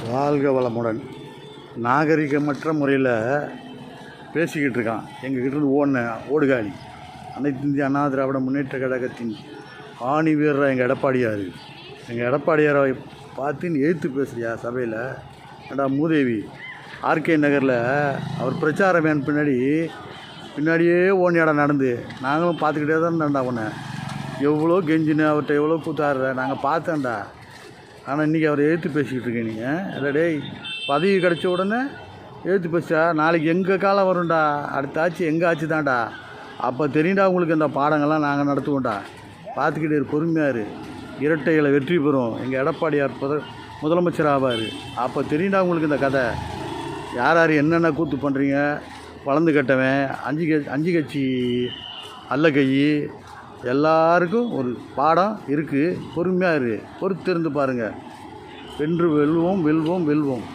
வாழ்க வளமுடன். நாகரிகமற்ற முறையில் பேசிக்கிட்டு இருக்கான். எங்ககிட்டருந்து ஓடுகாலி அனைத்து இந்திய அண்ணா திராவிட முன்னேற்ற கழகத்தின் ஆணி வீரர் எங்கள் எடப்பாடியார். எங்கள் எடப்பாடியாரை பார்த்து நீ எதிர்த்து பேசுகிறியா சபையில்? ஏண்டா மூதேவி, ஆர்கே நகரில் அவர் பிரச்சாரம் வேன் பின்னாடியே ஓனியாடம் நடந்து நாங்களும் பார்த்துக்கிட்டே தான் இருந்தாண்டா. உன்னை எவ்வளோ கெஞ்சின்னு அவர்கிட்ட எவ்வளோ கூத்தாடுற நாங்கள் பார்த்தேன்டா. ஆனால் இன்றைக்கி அவரை எழுத்து பேசிக்கிட்டு இருக்கேன். நீங்கள் இல்லை டேய், பதவி கிடச்ச உடனே எழுத்து பேசிட்டா நாளைக்கு எங்கள் காலம் வரும்டா. அடுத்த ஆட்சி எங்கள் ஆட்சி தான்டா. அப்போ தெரியுண்டா உங்களுக்கு இந்த பாடங்கள்லாம் நாங்கள் நடத்துவோம்டா. பார்த்துக்கிட்டே பொறுமையார். இரட்டைகளை வெற்றி பெறும். எங்கள் எடப்பாடியார் முதலமைச்சர் ஆவார். அப்போ தெரியுண்டா உங்களுக்கு இந்த கதை. யார் யார் என்னென்ன கூத்து பண்ணுறீங்க. வளர்ந்து கட்டவன் அஞ்சு கட்சி அல்ல எல்லாருக்கும் ஒரு பாடம் இருக்குது. பொறுமையாக பொறுத்திருந்து பாருங்கள். வென்று வெல்வோம் வெல்வோம் வெல்வோம்.